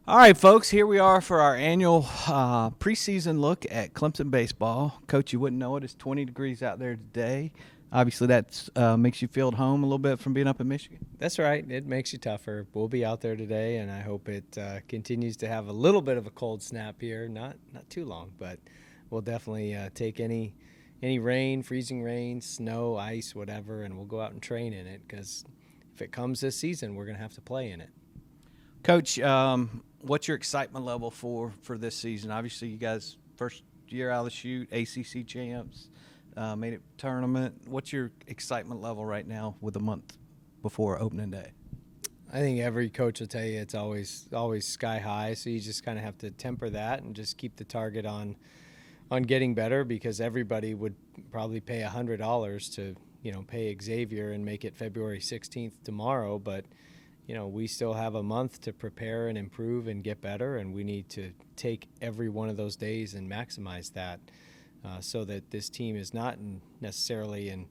All right, folks, here we are for our annual preseason look at Clemson baseball. Coach, you wouldn't know it. It's 20 degrees out there today. Obviously, that makes you feel at home a little bit from being up in Michigan. That's right. It makes you tougher. We'll be out there today, and I hope it continues to have a little bit of a cold snap here. Not too long, but we'll definitely take any rain, freezing rain, snow, ice, whatever, and we'll go out and train in it because if it comes this season, we're going to have to play in it. Coach, what's your excitement level for this season? Obviously, you guys first year out of the chute, ACC champs, made it tournament. What's your excitement level right now with a month before opening day? I think every coach will tell you it's always sky high, so you just kind of have to temper that and just keep the target on getting better, because everybody would probably pay $100 to pay Xavier and make it February 16th tomorrow, but we still have a month to prepare and improve and get better, and we need to take every one of those days and maximize that so that this team is not necessarily in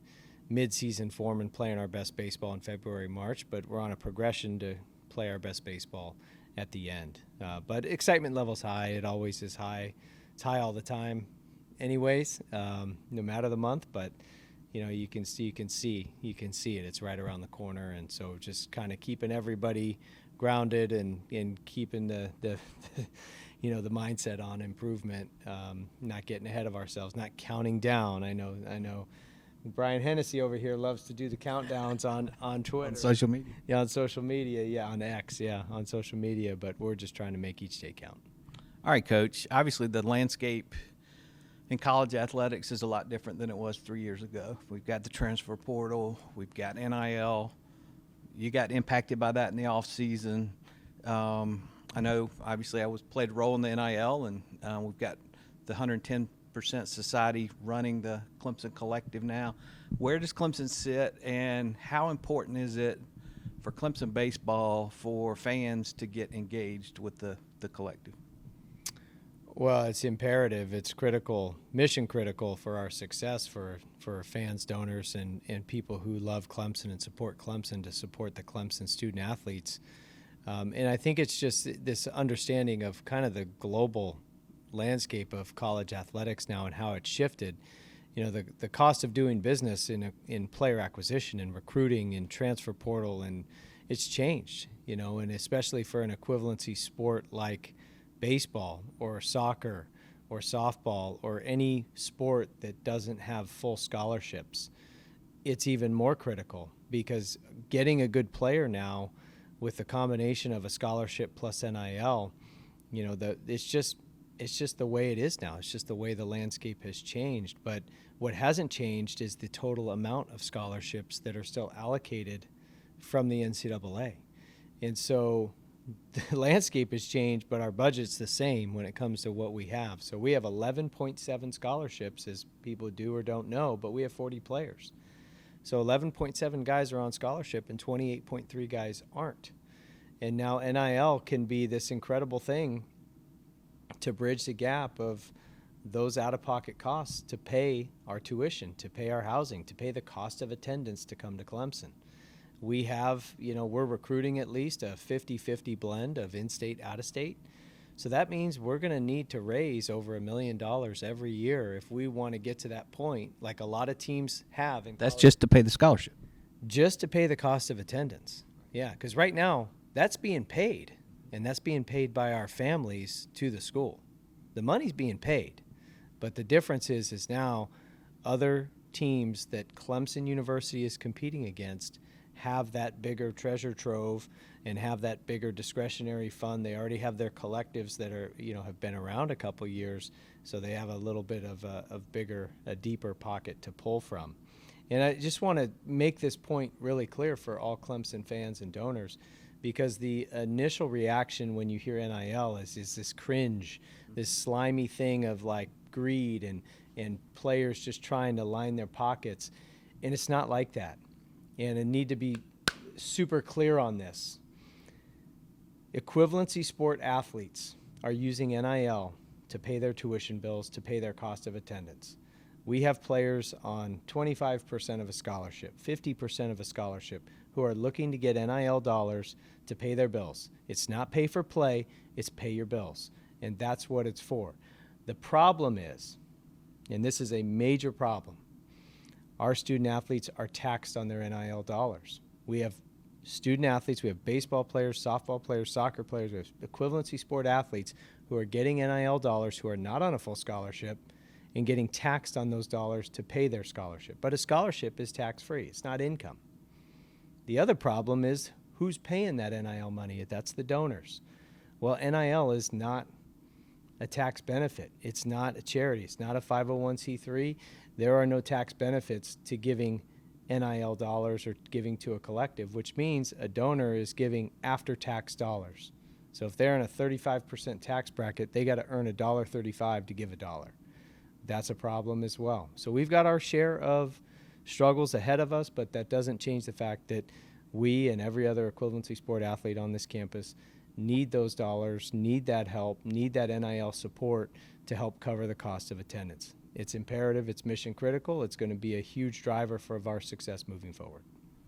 mid-season form and playing our best baseball in February, March, but we're on a progression to play our best baseball at the end. But excitement level's high. It always is high. It's high all the time anyways, no matter the month, but you can see it. It's right around the corner, and so just kind of keeping everybody grounded and keeping the the mindset on improvement, not getting ahead of ourselves, not counting down. I know. Brian Hennessy over here loves to do the countdowns on Twitter, On social media. Yeah, on social media. Yeah, on X. Yeah, on social media. But we're just trying to make each day count. All right, Coach. Obviously, the landscape in college athletics is a lot different than it was 3 years ago. We've got the transfer portal. We've got NIL. You got impacted by that in the off season. I know, obviously, played a role in the NIL, and we've got the 110% Society running the Clemson Collective now. Where does Clemson sit, and how important is it for Clemson baseball for fans to get engaged with the collective? Well, it's imperative. It's critical, mission critical for our success, for fans, donors, and people who love Clemson and support Clemson to support the Clemson student athletes. And I think it's just this understanding of kind of the global landscape of college athletics now and how it's shifted. The cost of doing business in player acquisition and recruiting and transfer portal, and it's changed, and especially for an equivalency sport like baseball or soccer or softball or any sport that doesn't have full scholarships, it's even more critical, because getting a good player now with the combination of a scholarship plus NIL, it's just the way it is now. It's just the way the landscape has changed. But what hasn't changed is the total amount of scholarships that are still allocated from the NCAA. And so the landscape has changed, but our budget's the same when it comes to what we have. So we have 11.7 scholarships, as people do or don't know, but we have 40 players. So 11.7 guys are on scholarship and 28.3 guys aren't. And now NIL can be this incredible thing to bridge the gap of those out-of-pocket costs to pay our tuition, to pay our housing, to pay the cost of attendance to come to Clemson. We have, we're recruiting at least a 50-50 blend of in-state, out-of-state. So that means we're going to need to raise over $1 million every year if we want to get to that point, like a lot of teams have. That's just to pay the scholarship. Just to pay the cost of attendance. Yeah, because right now that's being paid, and that's being paid by our families to the school. The money's being paid, but the difference is now other teams that Clemson University is competing against have that bigger treasure trove and have that bigger discretionary fund. They already have their collectives that are, have been around a couple years, so they have a little bit of a deeper pocket to pull from. And I just want to make this point really clear for all Clemson fans and donors, because the initial reaction when you hear NIL is this cringe, this slimy thing of like greed and players just trying to line their pockets, and it's not like that. And I need to be super clear on this. Equivalency sport athletes are using NIL to pay their tuition bills, to pay their cost of attendance. We have players on 25% of a scholarship, 50% of a scholarship, who are looking to get NIL dollars to pay their bills. It's not pay for play, it's pay your bills. And that's what it's for. The problem is, and this is a major problem, our student athletes are taxed on their NIL dollars. We have student athletes, we have baseball players, softball players, soccer players, we have equivalency sport athletes who are getting NIL dollars who are not on a full scholarship and getting taxed on those dollars to pay their scholarship. But a scholarship is tax-free. It's not income. The other problem is who's paying that NIL money? That's the donors. Well, NIL is not a tax benefit. It's not a charity. It's not a 501c3. There are no tax benefits to giving NIL dollars or giving to a collective, which means a donor is giving after-tax dollars. So if they're in a 35% tax bracket, they got to earn $1.35 to give a dollar. That's a problem as well. So we've got our share of struggles ahead of us, but that doesn't change the fact that we and every other equivalency sport athlete on this campus need those dollars, need that help, need that NIL support to help cover the cost of attendance. It's imperative, it's mission critical, it's going to be a huge driver for our success moving forward.